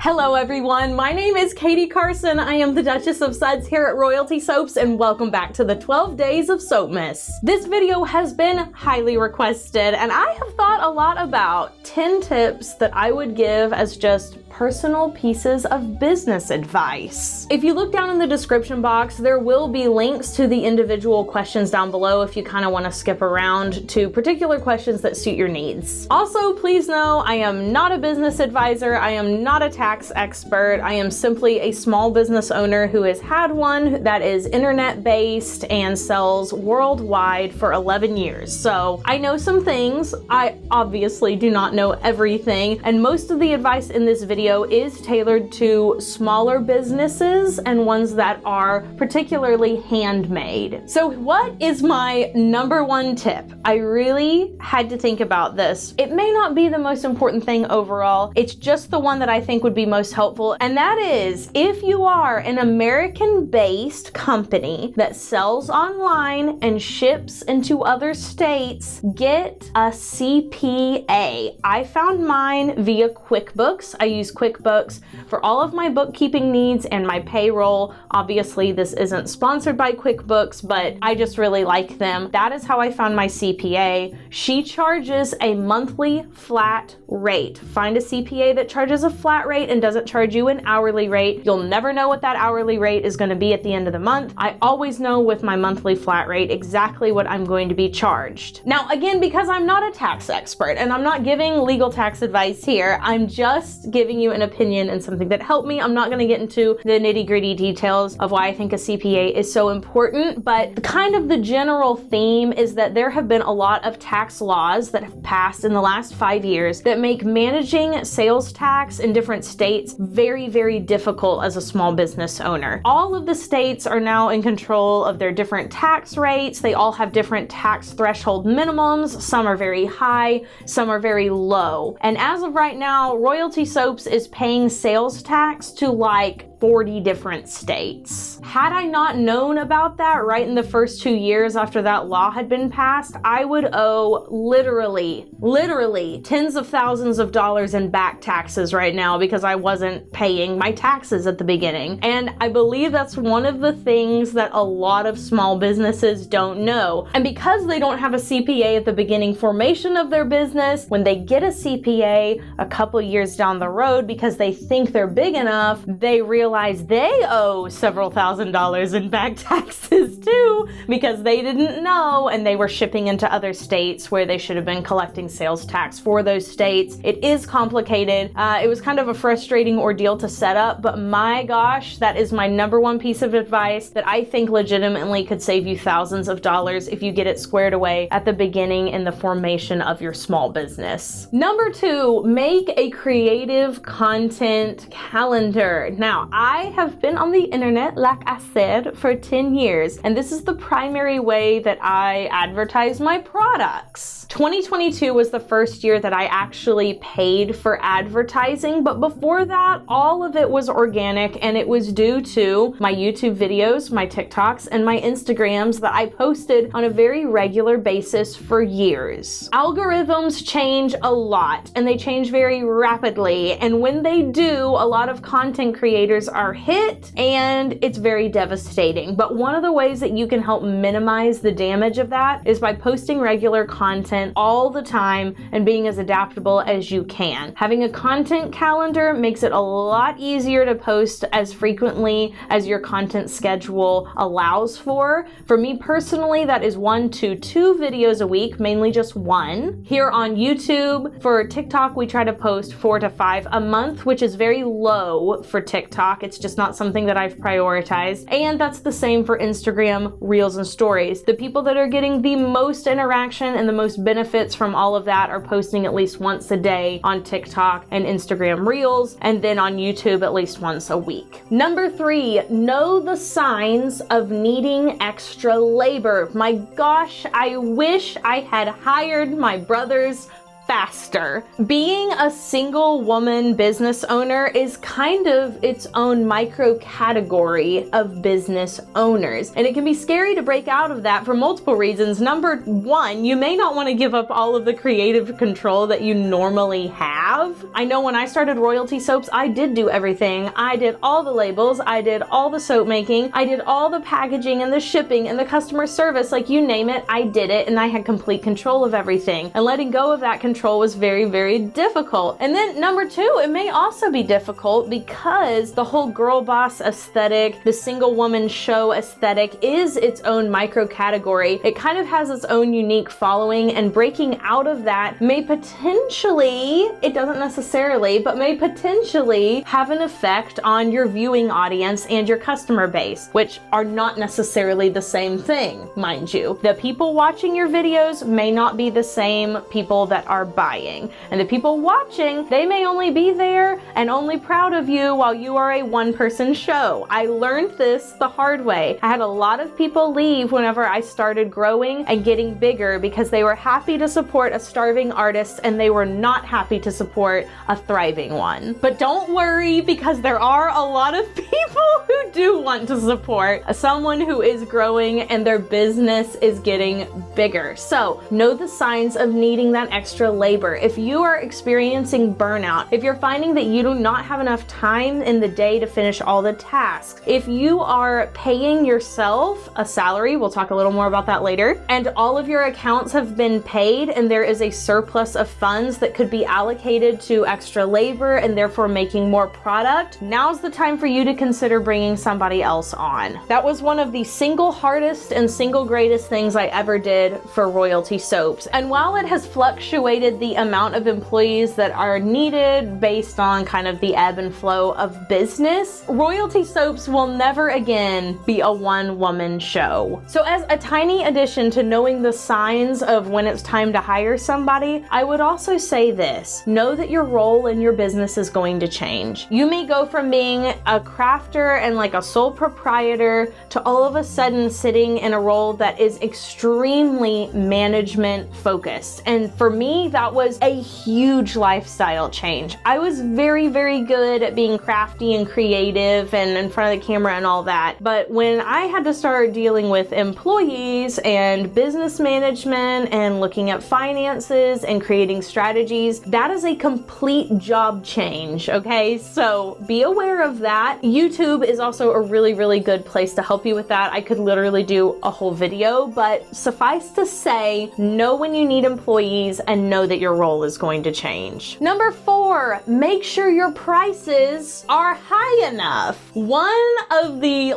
Hello everyone, my name is Katie Carson. I am the Duchess of Suds here at Royalty Soaps, and welcome back to the 12 Days of SOAPMAS. This video has been highly requested, and I have thought a lot about 10 tips that I would give as just personal pieces of business advice. If you look down in the description box, there will be links to the individual questions down below if you kind of want to skip around to particular questions that suit your needs. Also, please know I am not a business advisor. I am not a tax expert. I am simply a small business owner who has had one that is internet-based and sells worldwide for 11 years. So I know some things. I obviously do not know everything, and most of the advice in this video is tailored to smaller businesses and ones that are particularly handmade. So what is my number one tip? I really had to think about this. It may not be the most important thing overall. It's just the one that I think would be most helpful. And that is, if you are an American-based company that sells online and ships into other states, get a CPA. I found mine via QuickBooks. I use QuickBooks for all of my bookkeeping needs and my payroll. Obviously, this isn't sponsored by QuickBooks, but I just really like them. That is how I found my CPA. She charges a monthly flat rate. Find a CPA that charges a flat rate and doesn't charge you an hourly rate. You'll never know what that hourly rate is going to be at the end of the month. I always know with my monthly flat rate exactly what I'm going to be charged. Now, again, because I'm not a tax expert and I'm not giving legal tax advice here, I'm just giving you an opinion and something that helped me. I'm not going to get into the nitty-gritty details of why I think a CPA is so important, but the general theme is that there have been a lot of tax laws that have passed in the last 5 years that make managing sales tax in different states very, very difficult as a small business owner. All of the states are now in control of their different tax rates. They all have different tax threshold minimums. Some are very high, some are very low. And as of right now, Royalty Soaps is paying sales tax to like 40 different states. Had I not known about that right in the first 2 years after that law had been passed, I would owe literally tens of thousands of dollars in back taxes right now because I wasn't paying my taxes at the beginning. And I believe that's one of the things that a lot of small businesses don't know. And because they don't have a CPA at the beginning formation of their business, when they get a CPA a couple years down the road because they think they're big enough, they realize they owe several $1,000s in back taxes too because they didn't know and they were shipping into other states where they should have been collecting sales tax for those states. It is complicated. It was kind of a frustrating ordeal to set up, but my gosh, that is my number one piece of advice that I think legitimately could save you thousands of dollars if you get it squared away at the beginning in the formation of your small business. Number two, make a creative content calendar. Now, I have been on the internet, like I said, for 10 years, and this is the primary way that I advertise my products. 2022 was the first year that I actually paid for advertising, but before that, all of it was organic, and it was due to my YouTube videos, my TikToks, and my Instagrams that I posted on a very regular basis for years. Algorithms change a lot, and they change very rapidly, and when they do, a lot of content creators are hit, and it's very devastating. But one of the ways that you can help minimize the damage of that is by posting regular content all the time and being as adaptable as you can. Having a content calendar makes it a lot easier to post as frequently as your content schedule allows for. For me personally, that is 1 to 2 videos a week, mainly just one. Here on YouTube, for TikTok, we try to post 4 to 5 a month, which is very low for TikTok. It's just not something that I've prioritized. And that's the same for Instagram, Reels, and Stories. The people that are getting the most interaction and the most benefits from all of that are posting at least once a day on TikTok and Instagram Reels, and then on YouTube at least once a week. Number 3, know the signs of needing extra labor. My gosh, I wish I had hired my brother's faster. Being a single woman business owner is kind of its own micro category of business owners, and it can be scary to break out of that for multiple reasons. Number one, you may not want to give up all of the creative control that you normally have. I know when I started Royalty Soaps, I did do everything. I did all the labels, I did all the soap making, I did all the packaging and the shipping and the customer service, like you name it, I did it, and I had complete control of everything. And letting go of that control was very, very difficult. And then number two, it may also be difficult because the whole girl boss aesthetic, the single woman show aesthetic is its own micro category. It kind of has its own unique following, and breaking out of that may potentially, it doesn't necessarily, but may potentially have an effect on your viewing audience and your customer base, which are not necessarily the same thing, mind you. The people watching your videos may not be the same people that are buying, and the people watching, they may only be there and only proud of you while you are a one-person show. I learned this the hard way. I had a lot of people leave whenever I started growing and getting bigger because they were happy to support a starving artist and they were not happy to support a thriving one. But don't worry, because there are a lot of people who do want to support someone who is growing and their business is getting bigger. So know the signs of needing that extra labor. If you are experiencing burnout, if you're finding that you do not have enough time in the day to finish all the tasks, if you are paying yourself a salary, we'll talk a little more about that later, and all of your accounts have been paid and there is a surplus of funds that could be allocated to extra labor and therefore making more product, now's the time for you to consider bringing somebody else on. That was one of the single hardest and single greatest things I ever did for Royalty Soaps. And while it has fluctuated the amount of employees that are needed based on kind of the ebb and flow of business, Royalty Soaps will never again be a one-woman show. So as a tiny addition to knowing the signs of when it's time to hire somebody, I would also say this: know that your role in your business is going to change. You may go from being a crafter and like a sole proprietor to all of a sudden sitting in a role that is extremely management focused. And for me, that was a huge lifestyle change. I was very, very good at being crafty and creative and in front of the camera and all that. But when I had to start dealing with employees and business management and looking at finances and creating strategies, that is a complete job change, okay? So be aware of that. YouTube is also a really, really good place to help you with that. I could literally do a whole video, but suffice to say, know when you need employees and know that your role is going to change. Number 4, make sure your prices are high enough. One of the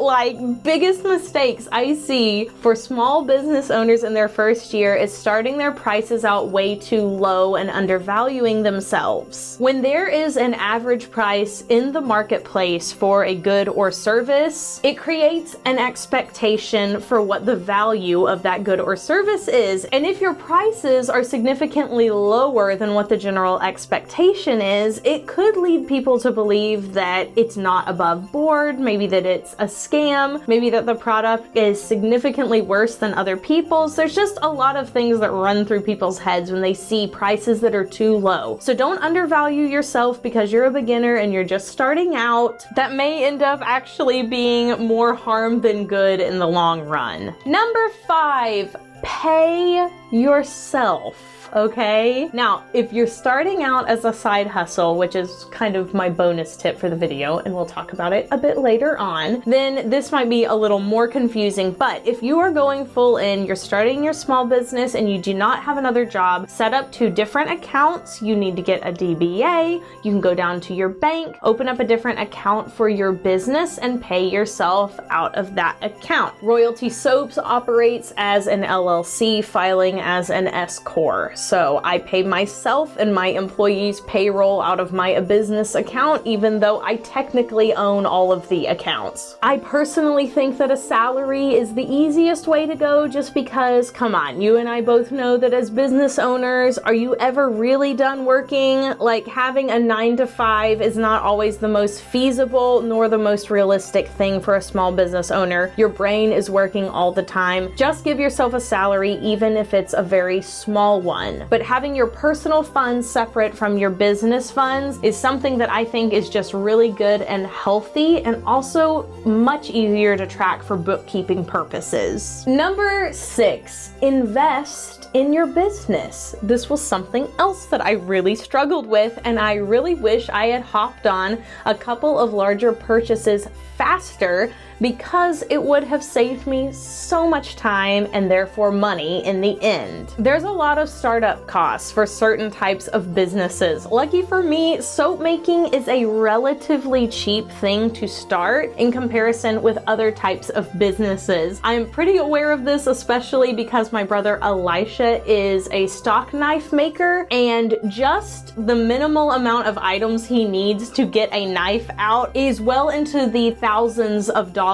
biggest mistakes I see for small business owners in their first year is starting their prices out way too low and undervaluing themselves. When there is an average price in the marketplace for a good or service, it creates an expectation for what the value of that good or service is. And if your prices are significantly lower than what the general expectation is, it could lead people to believe that it's not above board, maybe that it's a scam, maybe that the product is significantly worse than other people's. There's just a lot of things that run through people's heads when they see prices that are too low. So don't undervalue yourself because you're a beginner and you're just starting out. That may end up actually being more harm than good in the long run. Number 5, pay yourself. Okay? Now, if you're starting out as a side hustle, which is kind of my bonus tip for the video, and we'll talk about it a bit later on, then this might be a little more confusing. But if you are going full in, you're starting your small business and you do not have another job, set up 2 different accounts. You need to get a DBA. You can go down to your bank, open up a different account for your business, and pay yourself out of that account. Royalty Soaps operates as an LLC, filing as an S-Corp. So I pay myself and my employees' payroll out of my business account, even though I technically own all of the accounts. I personally think that a salary is the easiest way to go, just because, come on, you and I both know that as business owners, are you ever really done working? Like, having a 9-to-5 is not always the most feasible nor the most realistic thing for a small business owner. Your brain is working all the time. Just give yourself a salary, even if it's a very small one. fun. But having your personal funds separate from your business funds is something that I think is just really good and healthy, and also much easier to track for bookkeeping purposes. Number 6, invest in your business. This was something else that I really struggled with, and I really wish I had hopped on a couple of larger purchases faster, because it would have saved me so much time and therefore money in the end. There's a lot of startup costs for certain types of businesses. Lucky for me, soap making is a relatively cheap thing to start in comparison with other types of businesses. I'm pretty aware of this, especially because my brother Elisha is a stock knife maker, and just the minimal amount of items he needs to get a knife out is well into the thousands of dollars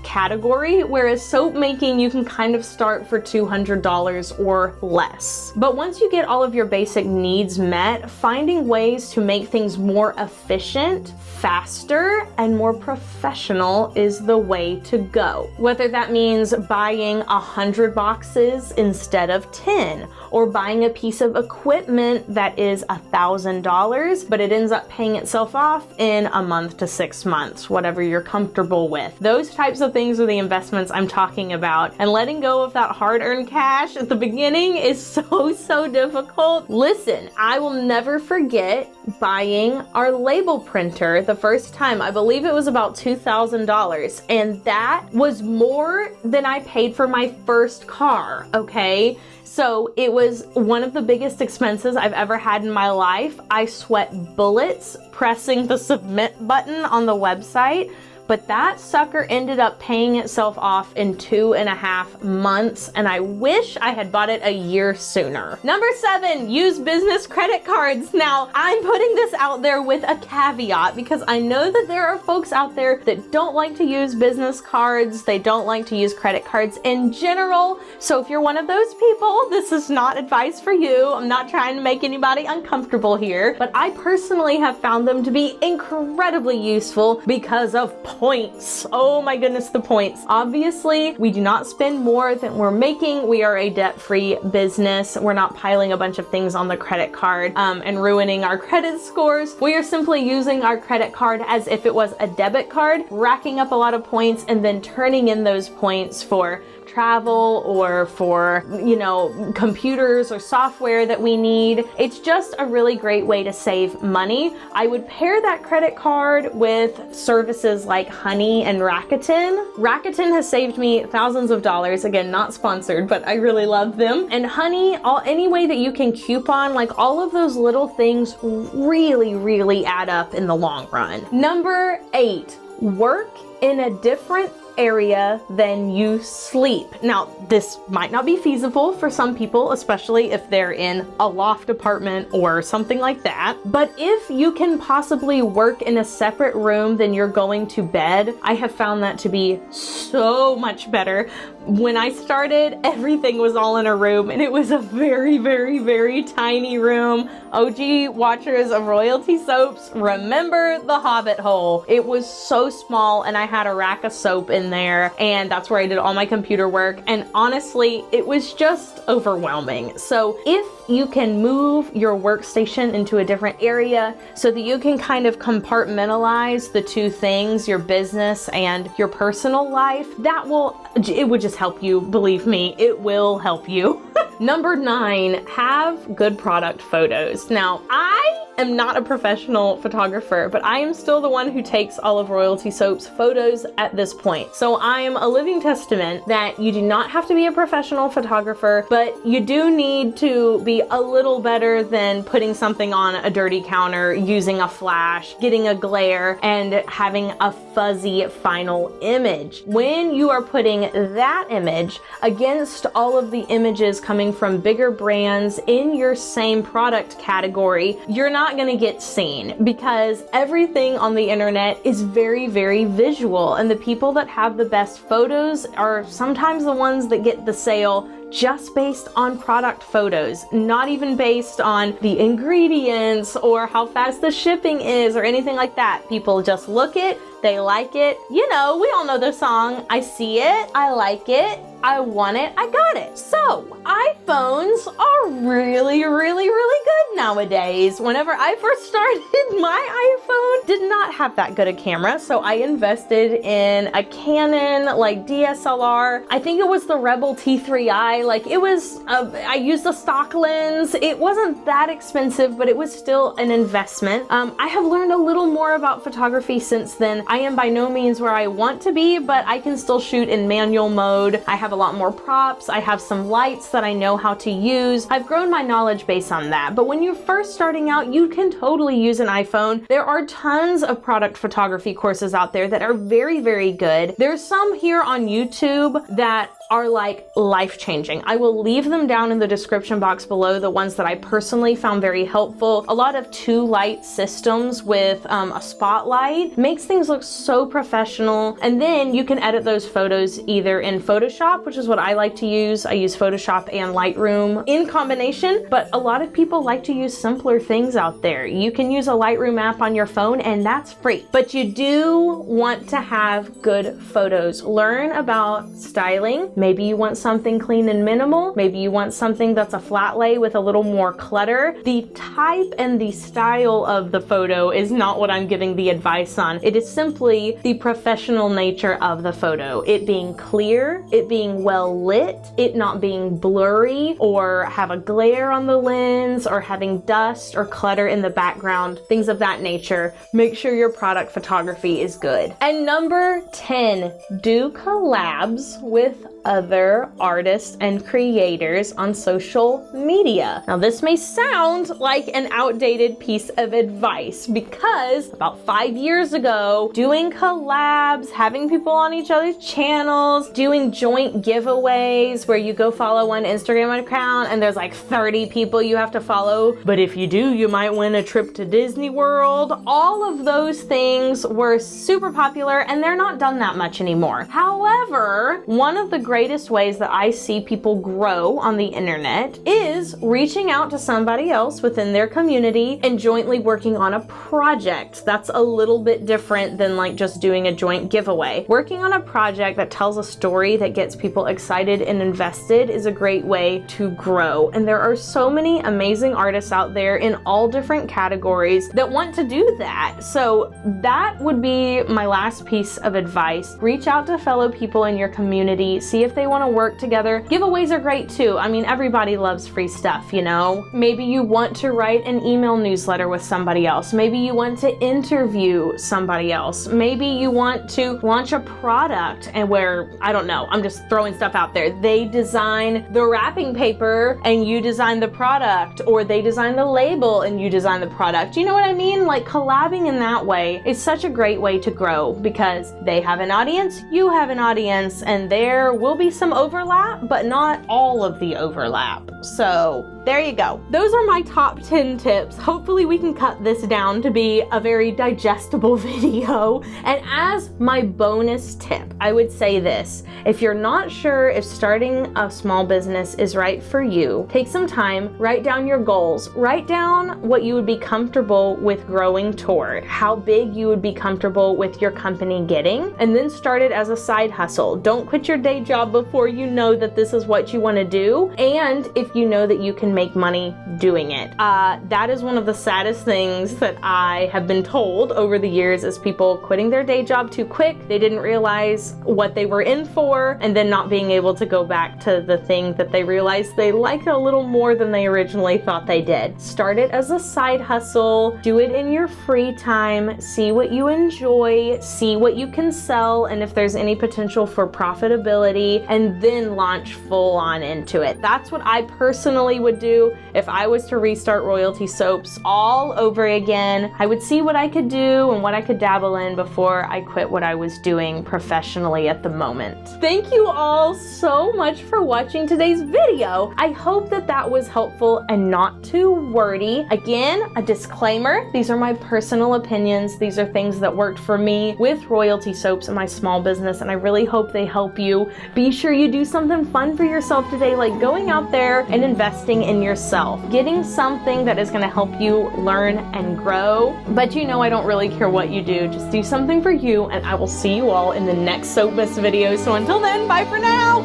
category, whereas soap making you can kind of start for $200 or less. But once you get all of your basic needs met, finding ways to make things more efficient, faster, and more professional is the way to go. Whether that means buying 100 boxes instead of 10, or buying a piece of equipment that is $1,000, but it ends up paying itself off in a month to 6 months, whatever you're comfortable with. Those types of things are the investments I'm talking about, and letting go of that hard-earned cash at the beginning is so difficult. Listen, I will never forget buying our label printer the first time. I believe it was about $2,000, and that was more than I paid for my first car, okay? So it was one of the biggest expenses I've ever had in my life. I sweat bullets pressing the submit button on the website, but that sucker ended up paying itself off in 2.5 months, and I wish I had bought it a year sooner. Number 7, use business credit cards. Now, I'm putting this out there with a caveat because I know that there are folks out there that don't like to use business cards. They don't like to use credit cards in general. So if you're one of those people, this is not advice for you. I'm not trying to make anybody uncomfortable here, but I personally have found them to be incredibly useful because of points. Oh my goodness, the points. Obviously, we do not spend more than we're making. We are a debt-free business. We're not piling a bunch of things on the credit card and ruining our credit scores. We are simply using our credit card as if it was a debit card, racking up a lot of points and then turning in those points for travel or for, you know, computers or software that we need. It's just a really great way to save money. I would pair that credit card with services like Honey and Rakuten. Rakuten has saved me thousands of dollars. Again, not sponsored, but I really love them. And Honey, any way that you can coupon, like all of those little things really add up in the long run. Number 8, work in a different area than you sleep. Now, this might not be feasible for some people, especially if they're in a loft apartment or something like that. But if you can possibly work in a separate room than you're going to bed, I have found that to be so much better. When I started, everything was all in a room, and it was a very tiny room. OG watchers of Royalty Soaps remember the Hobbit hole. It was so small, and I had a rack of soap in there, and that's where I did all my computer work, and honestly, it was just overwhelming. So if you can move your workstation into a different area so that you can kind of compartmentalize the two things, your business and your personal life, it would just help you. Believe me, it will help you. Number 9, have good product photos. Now, I am not a professional photographer, but I am still the one who takes all of Royalty Soap's photos at this point. So I am a living testament that you do not have to be a professional photographer, but you do need to be a little better than putting something on a dirty counter, using a flash, getting a glare, and having a fuzzy final image. When you are putting that image against all of the images coming from bigger brands in your same product category, you're not going to get seen, because everything on the internet is very visual, and the people that have the best photos are sometimes the ones that get the sale just based on product photos, not even based on the ingredients or how fast the shipping is or anything like that. People just look it, they like it. You know, we all know the song, I see it, I like it. I want it, I got it. So iPhones are really, really, really good nowadays. Whenever I first started, my iPhone did not have that good a camera, so I invested in a Canon like DSLR. I think it was the Rebel T3i. Like it was, I used a stock lens. It wasn't that expensive, but it was still an investment. I have learned a little more about photography since then. I am by no means where I want to be, but I can still shoot in manual mode. I have a lot more props. I have some lights that I know how to use. I've grown my knowledge base on that. But when you're first starting out, you can totally use an iPhone. There are tons of product photography courses out there that are very, very good. There's some here on YouTube that are like life-changing. I will leave them down in the description box below, the ones that I personally found very helpful. A lot of 2-light systems with a spotlight makes things look so professional, and then you can edit those photos either in Photoshop, which is what I like to use. I use Photoshop and Lightroom in combination, but a lot of people like to use simpler things out there. You can use a Lightroom app on your phone and that's free, but you do want to have good photos. Learn about styling. Maybe you want something clean and minimal. Maybe you want something that's a flat lay with a little more clutter. The type and the style of the photo is not what I'm giving the advice on. It is simply the professional nature of the photo. It being clear, it being well lit, it not being blurry or have a glare on the lens or having dust or clutter in the background, things of that nature. Make sure your product photography is good. And number 10, do collabs with other artists and creators on social media. Now this may sound like an outdated piece of advice because about 5 years ago, doing collabs, having people on each other's channels, doing joint giveaways where you go follow one Instagram account and there's like 30 people you have to follow, but if you do, you might win a trip to Disney World. All of those things were super popular and they're not done that much anymore. However, one of the greatest ways that I see people grow on the internet is reaching out to somebody else within their community and jointly working on a project. That's a little bit different than like just doing a joint giveaway. Working on a project that tells a story that gets people excited and invested is a great way to grow. And there are so many amazing artists out there in all different categories that want to do that. So that would be my last piece of advice. Reach out to fellow people in your community, see if they want to work together. Giveaways are great too. I mean, everybody loves free stuff, you know? Maybe you want to write an email newsletter with somebody else. Maybe you want to interview somebody else. Maybe you want to launch a product and where, I don't know, I'm just throwing stuff out there. They design the wrapping paper and you design the product, or they design the label and you design the product. You know what I mean? Like collabing in that way is such a great way to grow because they have an audience, you have an audience, and there will be some overlap, but not all of the overlap. So there you go. Those are my top 10 tips. Hopefully we can cut this down to be a very digestible video. And as my bonus tip, I would say this. If you're not sure if starting a small business is right for you, take some time, write down your goals, write down what you would be comfortable with growing toward, how big you would be comfortable with your company getting, and then start it as a side hustle. Don't quit your day job before you know that this is what you want to do, and if you know that you can make money doing it. That is one of the saddest things that I have been told over the years is people quitting their day job too quick. They didn't realize what they were in for, and then not being able to go back to the thing that they realized they liked a little more than they originally thought they did. Start it as a side hustle, do it in your free time, see what you enjoy, see what you can sell, and if there's any potential for profitability, and then launch full on into it. That's what I personally would do if I was to restart Royalty Soaps all over again. I would see what I could do and what I could dabble in before I quit what I was doing professionally at the moment. Thank you all so much for watching today's video. I hope that that was helpful and not too wordy. Again, a disclaimer, these are my personal opinions. These are things that worked for me with Royalty Soaps and my small business, and I really hope they help you Be sure you do something fun for yourself today, like going out there and investing in yourself, getting something that is going to help you learn and grow. But you know I don't really care what you do. Just do something for you, and I will see you all in the next SOAPMAS video. So until then, bye for now.